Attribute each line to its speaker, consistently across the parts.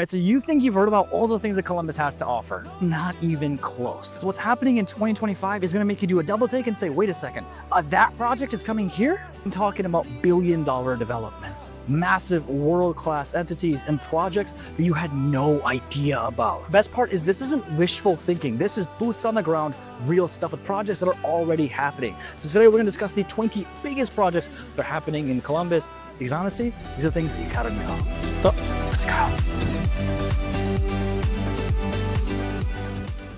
Speaker 1: Right, so you think you've heard about all the things that Columbus has to offer. Not even close. So what's happening in 2025 is gonna make you do a double take and say, wait a second, that project is coming here? I'm talking about billion-dollar developments, massive world-class entities and projects that you had no idea about. Best part is this isn't wishful thinking. This is boots on the ground, real stuff with projects that are already happening. So today we're gonna discuss the 20 biggest projects that are happening in Columbus, because honestly, these are things that you gotta know. So let's go.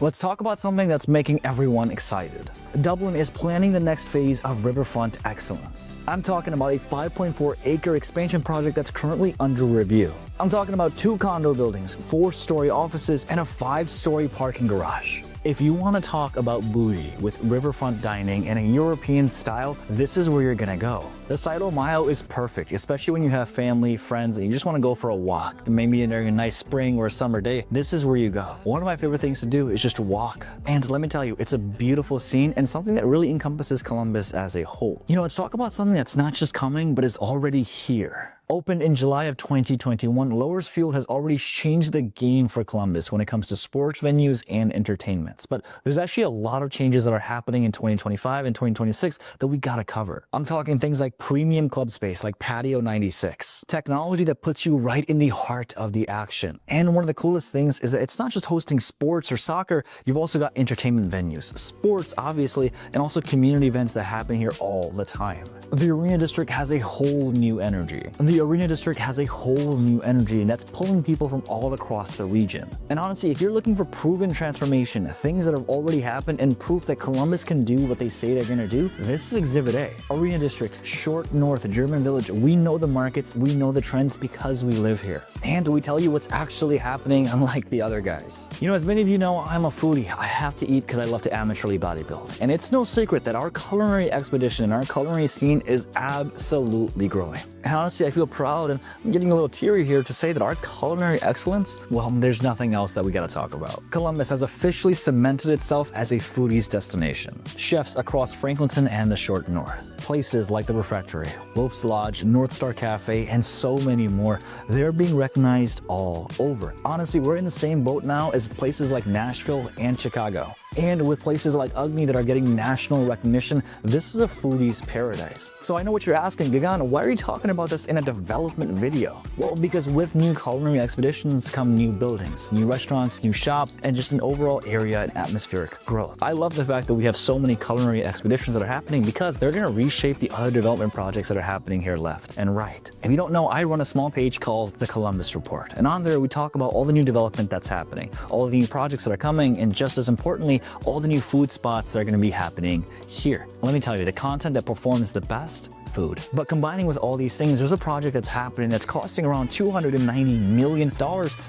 Speaker 1: Let's talk about something that's making everyone excited. Dublin is planning the next phase of Riverfront excellence. I'm talking about a 5.4-acre expansion project that's currently under review. I'm talking about 2 condo buildings, 4-story offices, and a 5-story parking garage. If you want to talk about bougie with riverfront dining in a European style, this is where you're gonna go. The Scioto Mile is perfect, especially when you have family, friends, and you just want to go for a walk. Maybe during a nice spring or a summer day, this is where you go. One of my favorite things to do is just walk. And let me tell you, it's a beautiful scene and something that really encompasses Columbus as a whole. You know, let's talk about something that's not just coming, but is already here. Opened in July of 2021, Lowers Field has already changed the game for Columbus when it comes to sports venues and entertainments. But there's actually a lot of changes that are happening in 2025 and 2026 that we gotta cover. I'm talking things like premium club space like Patio 96, technology that puts you right in the heart of the action. And one of the coolest things is that it's not just hosting sports or soccer, you've also got entertainment venues, sports obviously, and also community events that happen here all the time. The Arena District has a whole new energy. The Arena District has a whole new energy, and that's pulling people from all across the region. And honestly, if you're looking for proven transformation, things that have already happened, and proof that Columbus can do what they say they're gonna do, this is Exhibit A. Arena District, Short North, German Village, we know the markets, we know the trends because we live here. And we tell you what's actually happening, unlike the other guys. You know, as many of you know, I'm a foodie. I have to eat because I love to amateurly bodybuild. And it's no secret that our culinary expedition and our culinary scene is absolutely growing. And honestly, I feel proud and I'm getting a little teary here to say that our culinary excellence, well, there's nothing else that we gotta talk about. Columbus has officially cemented itself as a foodie's destination. Chefs across Franklinton and the Short North. Places like the Refectory, Wolf's Lodge, North Star Cafe, and so many more, they're being recognized all over. Honestly, we're in the same boat now as places like Nashville and Chicago. And with places like Ugly that are getting national recognition, this is a foodie's paradise. So I know what you're asking, Gagan, why are you talking about this in a development video? Well, because with new culinary expeditions come new buildings, new restaurants, new shops, and just an overall area and atmospheric growth. I love the fact that we have so many culinary expeditions that are happening because they're gonna reshape the other development projects that are happening here left and right. If you don't know, I run a small page called The Columbus Report. And on there, we talk about all the new development that's happening, all the new projects that are coming, and just as importantly, all the new food spots that are going to be happening here. Let me tell you, the content that performs the best, food. But combining with all these things, there's a project that's happening that's costing around $290 million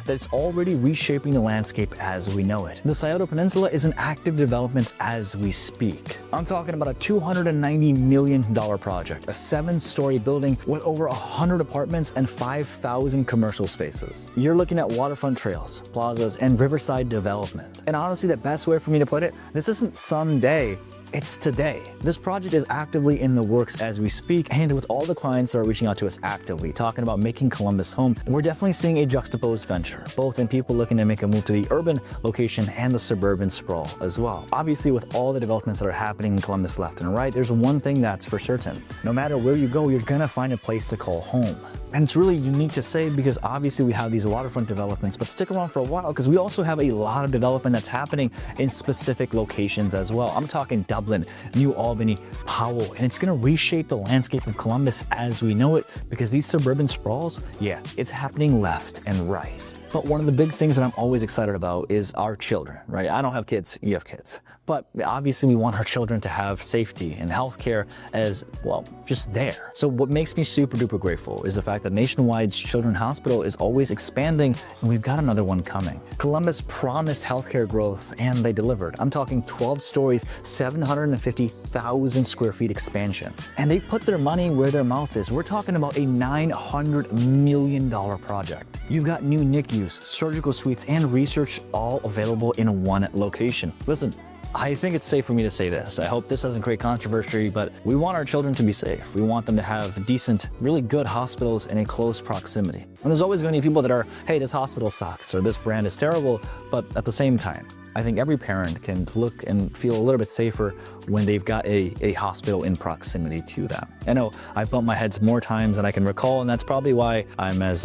Speaker 1: that's already reshaping the landscape as we know it. The Scioto Peninsula is in active developments as we speak. I'm talking about a $290 million project, a 7-story building with over 100 apartments and 5,000 commercial spaces. You're looking at waterfront trails, plazas, and riverside development. And honestly, the best way for me to put it, this isn't someday, it's today. This project is actively in the works as we speak, and with all the clients that are reaching out to us actively, talking about making Columbus home, we're definitely seeing a juxtaposed venture, both in people looking to make a move to the urban location and the suburban sprawl as well. Obviously, with all the developments that are happening in Columbus left and right, there's one thing that's for certain. No matter where you go, you're gonna find a place to call home. And it's really unique to say because obviously we have these waterfront developments, but stick around for a while because we also have a lot of development that's happening in specific locations as well. I'm talking Dublin, New Albany, Powell, and it's gonna reshape the landscape of Columbus as we know it because these suburban sprawls, yeah, it's happening left and right. But one of the big things that I'm always excited about is our children, right? I don't have kids, you have kids. But obviously we want our children to have safety and healthcare as, well, just there. So what makes me super duper grateful is the fact that Nationwide's Children's Hospital is always expanding and we've got another one coming. Columbus promised healthcare growth and they delivered. I'm talking 12 stories, 750,000 square feet expansion. And they put their money where their mouth is. We're talking about a $900 million project. You've got new NICUs, surgical suites, and research all available in one location. Listen, I think it's safe for me to say this. I hope this doesn't create controversy, but we want our children to be safe. We want them to have decent, really good hospitals in a close proximity. And there's always going to be people that are, hey, this hospital sucks or this brand is terrible, but at the same time, I think every parent can look and feel a little bit safer when they've got a hospital in proximity to them. I know I've bumped my heads more times than I can recall, and that's probably why I'm as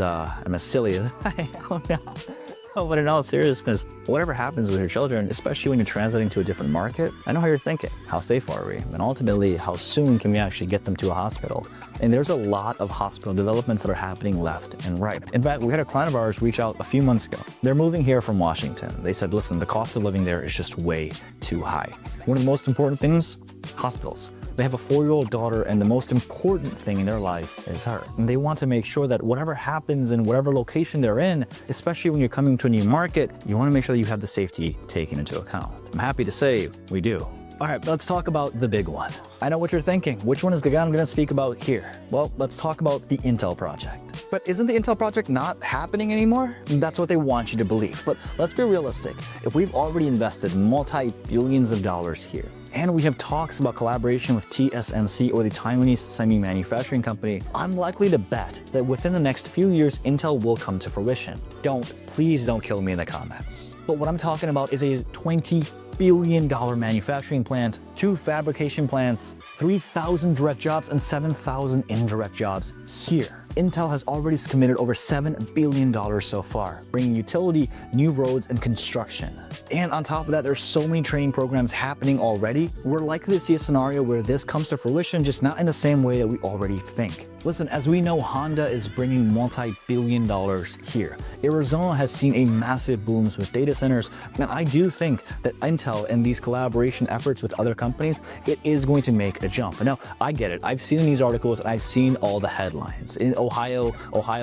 Speaker 1: silly as I am now. Oh, but in all seriousness, whatever happens with your children, especially when you're transiting to a different market, I know how you're thinking. How safe are we? And ultimately, how soon can we actually get them to a hospital? And there's a lot of hospital developments that are happening left and right. In fact, we had a client of ours reach out a few months ago. They're moving here from Washington. They said, listen, the cost of living there is just way too high. One of the most important things, hospitals. They have a 4-year-old daughter, and the most important thing in their life is her. And they want to make sure that whatever happens in whatever location they're in, especially when you're coming to a new market, you want to make sure that you have the safety taken into account. I'm happy to say we do. All right, let's talk about the big one. I know what you're thinking. Which one is the guy I'm going to speak about here? Well, let's talk about the Intel project. But isn't the Intel project not happening anymore? That's what they want you to believe. But let's be realistic. If we've already invested multi-billions of dollars here, and we have talks about collaboration with TSMC or the Taiwanese semi-manufacturing company, I'm likely to bet that within the next few years, Intel will come to fruition. Please don't kill me in the comments. But what I'm talking about is a $20 billion manufacturing plant, 2 fabrication plants, 3,000 direct jobs, and 7,000 indirect jobs here. Intel has already committed over $7 billion so far, bringing utility, new roads, and construction. And on top of that, there's so many training programs happening already. We're likely to see a scenario where this comes to fruition, just not in the same way that we already think. Listen, as we know, Honda is bringing multi-billion dollars here. Arizona has seen a massive booms with data centers, and I do think that Intel and these collaboration efforts with other companies, it is going to make a jump. Now, I get it. I've seen these articles, and I've seen all the headlines. In Ohio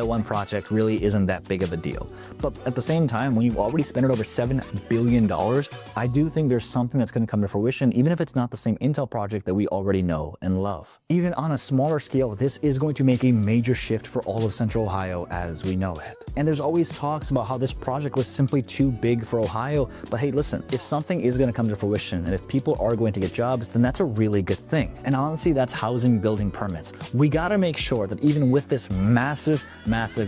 Speaker 1: One project really isn't that big of a deal. But at the same time, when you've already spent over $7 billion, I do think there's something that's going to come to fruition, even if it's not the same Intel project that we already know and love. Even on a smaller scale, this is going to make a major shift for all of Central Ohio as we know it. And there's always talks about how this project was simply too big for Ohio. But hey, listen, if something is going to come to fruition and if people are going to get jobs, then that's a really good thing. And honestly, that's housing building permits. We got to make sure that even with this massive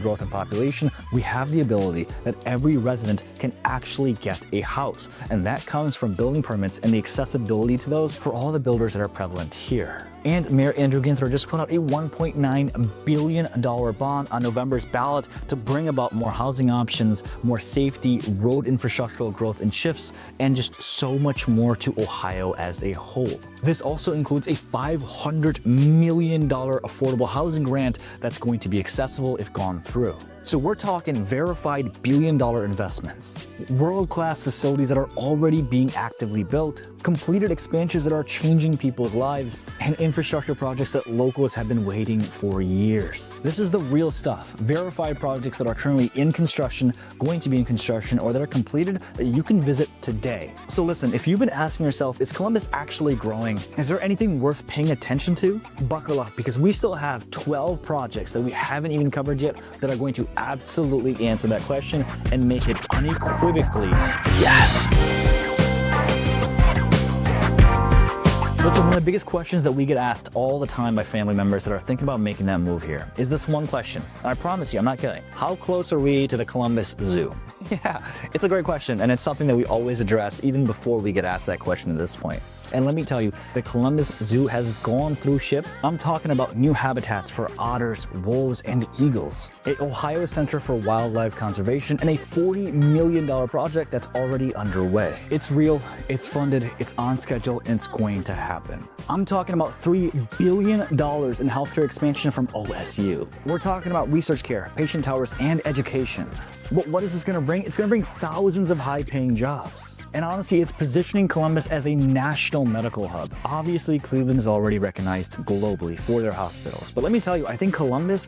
Speaker 1: growth in population, we have the ability that every resident can actually get a house. And that comes from building permits and the accessibility to those for all the builders that are prevalent here. And Mayor Andrew Ginther just put out a $1.9 billion bond on November's ballot to bring about more housing options, more safety, road infrastructural growth and shifts, and just so much more to Ohio as a whole. This also includes a $500 million affordable housing grant that's going to be accessible if gone through. So we're talking verified billion-dollar investments, world-class facilities that are already being actively built, completed expansions that are changing people's lives, and infrastructure projects that locals have been waiting for years. This is the real stuff. Verified projects that are currently in construction, going to be in construction, or that are completed that you can visit today. So listen, if you've been asking yourself, is Columbus actually growing? Is there anything worth paying attention to? Buckle up, because we still have 12 projects that we haven't even covered yet that are going to absolutely answer that question and make it unequivocally yes. Listen, one of the biggest questions that we get asked all the time by family members that are thinking about making that move here is this one question. And I promise you, I'm not kidding. How close are we to the Columbus Zoo? Yeah, it's a great question, and it's something that we always address even before we get asked that question at this point. And let me tell you, the Columbus Zoo has gone through shifts. I'm talking about new habitats for otters, wolves, and eagles, an Ohio Center for Wildlife Conservation, and a $40 million project that's already underway. It's real, it's funded, it's on schedule, and it's going to happen. I'm talking about $3 billion in healthcare expansion from OSU. We're talking about research care, patient towers, and education. What is this going to bring? It's going to bring thousands of high-paying jobs. And honestly, it's positioning Columbus as a national medical hub. Obviously, Cleveland is already recognized globally for their hospitals. But let me tell you, I think Columbus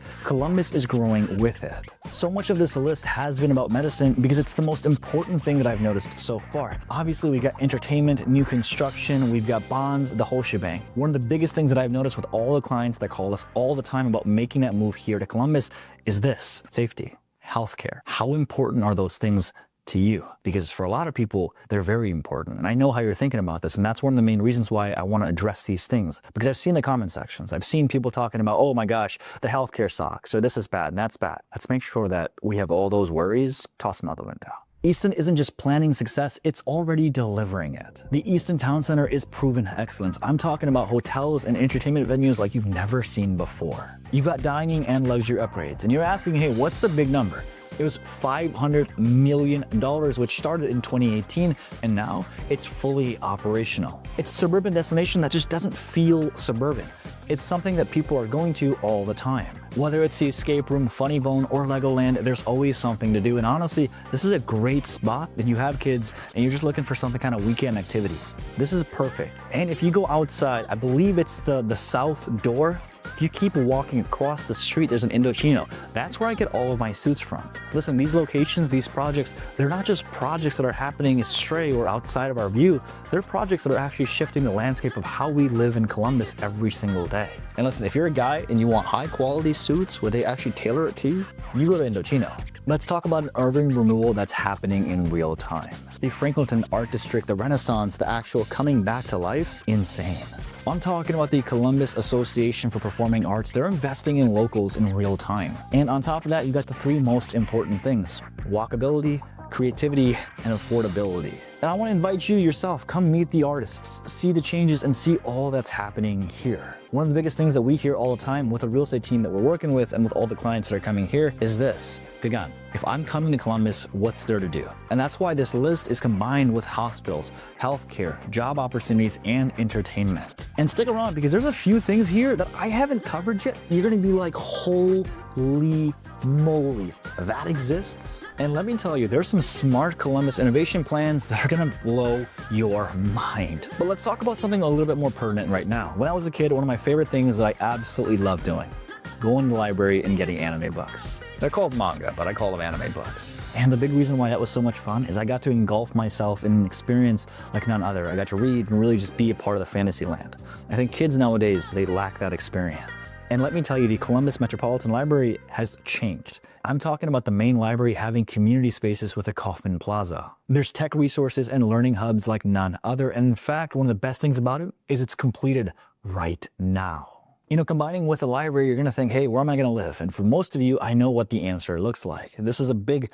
Speaker 1: is growing with it. So much of this list has been about medicine because it's the most important thing that I've noticed so far. Obviously, we got entertainment, new construction, we've got bonds, the whole shebang. One of the biggest things that I've noticed with all the clients that call us all the time about making that move here to Columbus is this: safety. Healthcare. How important are those things to you? Because for a lot of people, they're very important. And I know how you're thinking about this. And that's one of the main reasons why I want to address these things. Because I've seen the comment sections. I've seen people talking about, oh my gosh, the healthcare sucks, or this is bad and that's bad. Let's make sure that we have all those worries, toss them out the window. Easton isn't just planning success, it's already delivering it. The Easton Town Center is proven excellence. I'm talking about hotels and entertainment venues like you've never seen before. You've got dining and luxury upgrades, and you're asking, hey, what's the big number? It was $500 million, which started in 2018, and now it's fully operational. It's a suburban destination that just doesn't feel suburban. It's something that people are going to all the time. Whether it's the escape room, Funny Bone, or Legoland, there's always something to do. And honestly, this is a great spot when you have kids and you're just looking for something kind of weekend activity. This is perfect. And if you go outside, I believe it's the south door. If you keep walking across the street, there's an Indochino. That's where I get all of my suits from. Listen, these locations, these projects, they're not just projects that are happening astray or outside of our view. They're projects that are actually shifting the landscape of how we live in Columbus every single day. And listen, if you're a guy and you want high quality suits where they actually tailor it to you, you go to Indochino. Let's talk about an urban renewal that's happening in real time. The Franklinton Art District, the Renaissance, the actual coming back to life, insane. I'm talking about the Columbus Association for Performing Arts. They're investing in locals in real time. And on top of that, you got the three most important things: walkability, creativity, and affordability. And I want to invite you yourself, come meet the artists, see the changes, and see all that's happening here. One of the biggest things that we hear all the time with the real estate team that we're working with and with all the clients that are coming here is this: Gagan, if I'm coming to Columbus, what's there to do? And that's why this list is combined with hospitals, healthcare, job opportunities, and entertainment. And stick around, because there's a few things here that I haven't covered yet. You're gonna be like, holy moly, that exists? And let me tell you, there's some smart Columbus innovation plans that are gonna blow your mind. But let's talk about something a little bit more pertinent right now. When I was a kid, one of my favorite things that I absolutely loved doing: going to the library and getting anime books. They're called manga, but I call them anime books. And the big reason why that was so much fun is I got to engulf myself in an experience like none other. I got to read and really just be a part of the fantasy land. I think kids nowadays, they lack that experience. And let me tell you, the Columbus Metropolitan Library has changed. I'm talking about the main library having community spaces with a Kaufman Plaza. There's tech resources and learning hubs like none other. And in fact, one of the best things about it is it's completed right now. You know, combining with a library, you're gonna think, hey, where am I gonna live? And for most of you, I know what the answer looks like. This is a big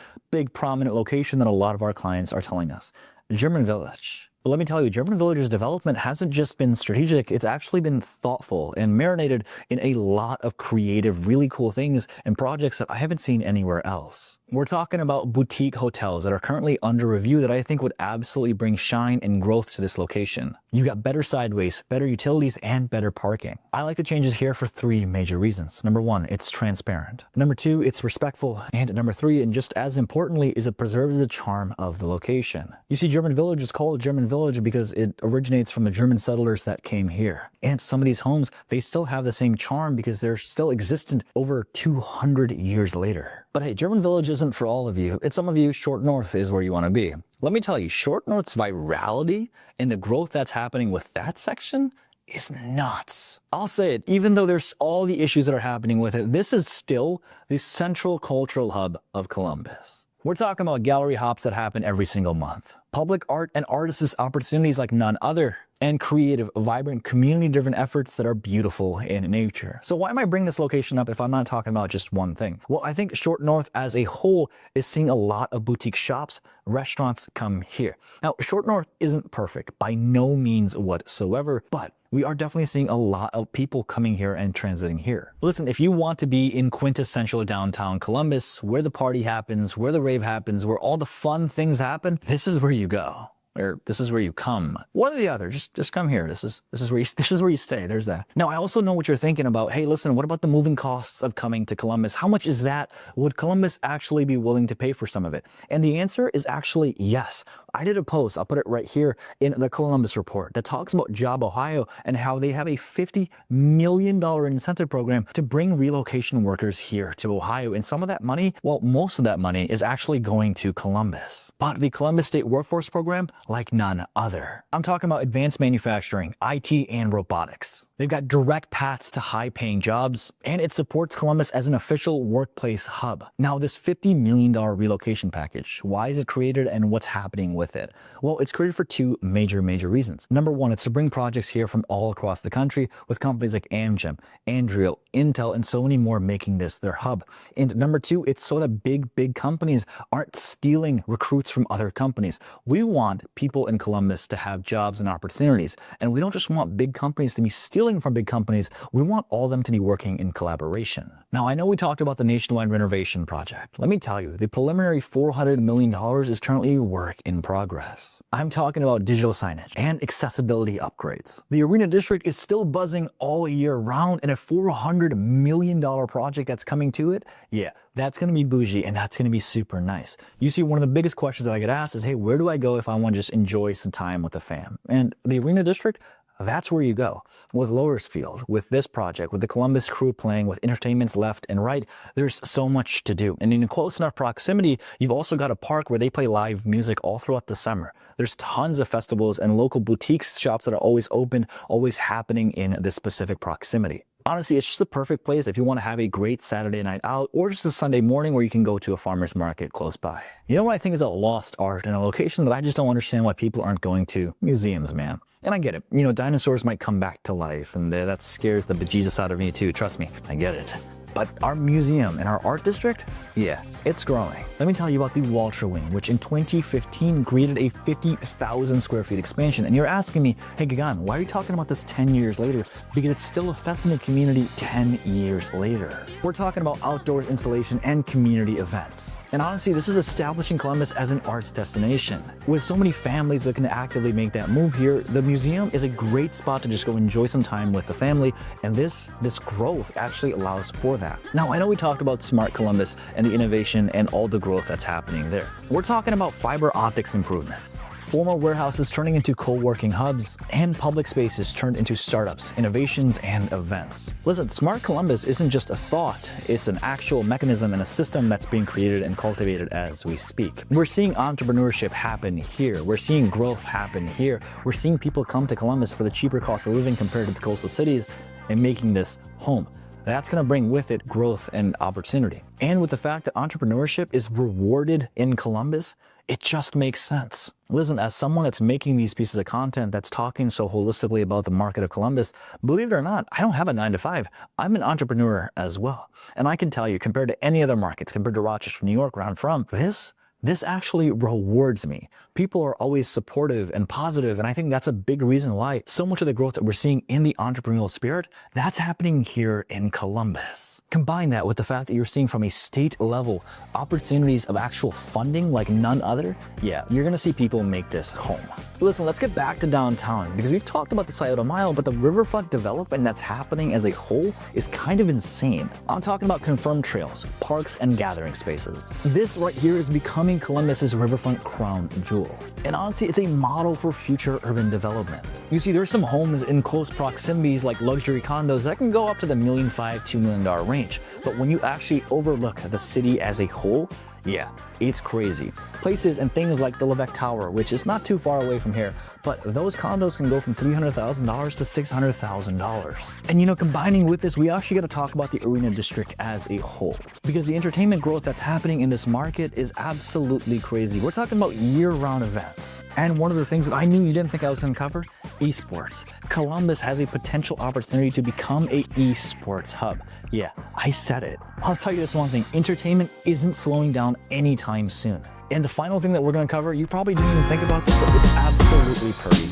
Speaker 1: prominent location that a lot of our clients are telling us: German Village. But let me tell you, German Village's development hasn't just been strategic, it's actually been thoughtful and marinated in a lot of creative, really cool things and projects that I haven't seen anywhere else. We're talking about boutique hotels that are currently under review that I think would absolutely bring shine and growth to this location. You got better sideways, better utilities, and better parking. I like the changes here for three major reasons. Number one, it's transparent. Number two, it's respectful. And number three, and just as importantly, is it preserves the charm of the location. You see, German Village is called German Village because it originates from the German settlers that came here. And some of these homes, they still have the same charm because they're still existent over 200 years later. But hey, German Village isn't for all of you. It's some of you, Short North is where you want to be. Let me tell you, Short North's virality and the growth that's happening with that section is nuts. I'll say it, even though there's all the issues that are happening with it, this is still the central cultural hub of Columbus. We're talking about gallery hops that happen every single month, public art and artists' opportunities like none other, and creative, vibrant, community-driven efforts that are beautiful in nature. So why am I bringing this location up if I'm not talking about just one thing? Well, I think Short North as a whole is seeing a lot of boutique shops, restaurants come here. Now, Short North isn't perfect by no means whatsoever, but we are definitely seeing a lot of people coming here and transiting here. Listen, if you want to be in quintessential downtown Columbus, where the party happens, where the rave happens, where all the fun things happen, this is where you go. Or this is where you come. One or the other, just come here. This is where you stay. There's that. Now, I also know what you're thinking about. Hey, listen, what about the moving costs of coming to Columbus? How much is that? Would Columbus actually be willing to pay for some of it? And the answer is actually yes. I did a post, I'll put it right here in the Columbus Report, that talks about Job Ohio and how they have a $50 million incentive program to bring relocation workers here to Ohio. And some of that money, well, most of that money is actually going to Columbus. But the Columbus State Workforce Program, like none other. I'm talking about advanced manufacturing, IT, and robotics. They've got direct paths to high-paying jobs, and it supports Columbus as an official workplace hub. Now, this $50 million relocation package, why is it created and what's happening with it? Well, it's created for two major reasons. Number one, it's to bring projects here from all across the country with companies like Amgen, Andrew, Intel, and so many more making this their hub. And number two, it's so that big companies aren't stealing recruits from other companies. We want people in Columbus to have jobs and opportunities, and we don't just want big companies to be stealing from big companies. We want all of them to be working in collaboration. Now, I know we talked about the nationwide renovation project. Let me tell you, the preliminary $400 million is currently a work in progress. I'm talking about digital signage and accessibility upgrades. The Arena District is still buzzing all year round, and a $400 million project that's coming to it, yeah, that's going to be bougie and that's going to be super nice. You see, one of the biggest questions that I get asked is, hey, where do I go if I want to just enjoy some time with the fam? And the Arena District, that's where you go. With Lowersfield, with this project, with the Columbus crew playing, with entertainments left and right, there's so much to do. And in close enough proximity, you've also got a park where they play live music all throughout the summer. There's tons of festivals and local boutique shops that are always open, always happening in this specific proximity. Honestly, it's just the perfect place if you want to have a great Saturday night out or just a Sunday morning where you can go to a farmer's market close by. You know what I think is a lost art and a location that I just don't understand why people aren't going to? Museums, man. And I get it. You know, dinosaurs might come back to life, and that scares the bejesus out of me too. Trust me, I get it. But our museum and our art district, yeah, it's growing. Let me tell you about the Walter Wing, which in 2015 created a 50,000 square feet expansion. And you're asking me, hey Gagan, why are you talking about this 10 years later? Because it's still affecting the community 10 years later. We're talking about outdoor installation and community events. And honestly, this is establishing Columbus as an arts destination. With so many families looking to actively make that move here, the museum is a great spot to just go enjoy some time with the family, and this growth actually allows for that. Now, I know we talked about Smart Columbus and the innovation and all the growth that's happening there. We're talking about fiber optics improvements, former warehouses turning into co-working hubs, and public spaces turned into startups, innovations, and events. Listen, Smart Columbus isn't just a thought, it's an actual mechanism and a system that's being created and cultivated as we speak. We're seeing entrepreneurship happen here. We're seeing growth happen here. We're seeing people come to Columbus for the cheaper cost of living compared to the coastal cities and making this home. That's going to bring with it growth and opportunity. And with the fact that entrepreneurship is rewarded in Columbus, it just makes sense. Listen, as someone that's making these pieces of content that's talking so holistically about the market of Columbus, believe it or not, I don't have a 9-to-5. I'm an entrepreneur as well. And I can tell you, compared to any other markets, compared to Rochester, New York, where I'm from, this actually rewards me. People are always supportive and positive, and I think that's a big reason why so much of the growth that we're seeing in the entrepreneurial spirit, that's happening here in Columbus. Combine that with the fact that you're seeing from a state level opportunities of actual funding like none other, yeah, you're gonna see people make this home. But listen, let's get back to downtown, because we've talked about the Scioto Mile, but the Riverfront development that's happening as a whole is kind of insane. I'm talking about confirmed trails, parks, and gathering spaces. This right here is becoming Columbus's Riverfront crown jewel. And honestly, it's a model for future urban development. You see, there's some homes in close proximities like luxury condos that can go up to the $1.5 million, $2 million range. But when you actually overlook the city as a whole, yeah, it's crazy. Places and things like the Levesque Tower, which is not too far away from here, but those condos can go from $300,000 to $600,000. And you know, combining with this, we actually got to talk about the Arena District as a whole, because the entertainment growth that's happening in this market is absolutely crazy. We're talking about year-round events. And one of the things that I knew you didn't think I was going to cover, esports. Columbus has a potential opportunity to become a esports hub. Yeah, I said it. I'll tell you this one thing, entertainment isn't slowing down anytime soon. And the final thing that we're going to cover, you probably didn't even think about this, but it's absolutely pretty.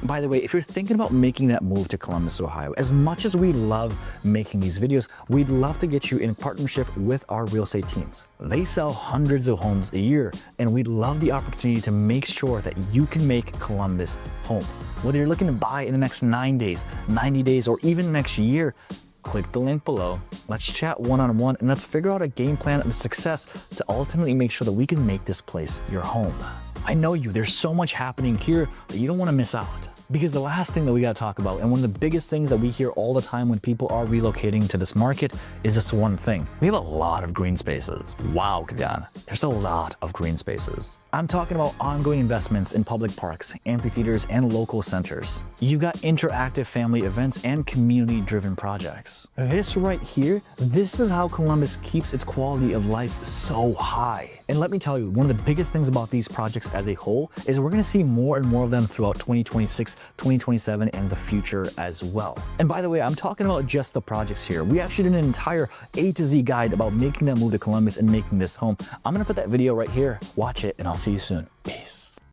Speaker 1: By the way, if you're thinking about making that move to Columbus, Ohio, as much as we love making these videos, we'd love to get you in partnership with our real estate teams. They sell hundreds of homes a year, and we'd love the opportunity to make sure that you can make Columbus home. Whether you're looking to buy in the next 9 days, 90 days, or even next year, click the link below, let's chat one-on-one, and let's figure out a game plan of success to ultimately make sure that we can make this place your home. I know you, there's so much happening here that you don't want to miss out. Because the last thing that we gotta talk about, and one of the biggest things that we hear all the time when people are relocating to this market, is this one thing. We have a lot of green spaces. Wow, Kagan. There's a lot of green spaces. I'm talking about ongoing investments in public parks, amphitheaters, and local centers. You've got interactive family events and community-driven projects. This right here, this is how Columbus keeps its quality of life so high. And let me tell you, one of the biggest things about these projects as a whole is we're gonna see more and more of them throughout 2026, 2027, and the future as well. And by the way, I'm talking about just the projects here. We actually did an entire A to Z guide about making that move to Columbus and making this home. I'm gonna put that video right here. Watch it, and I'll see you soon. Peace.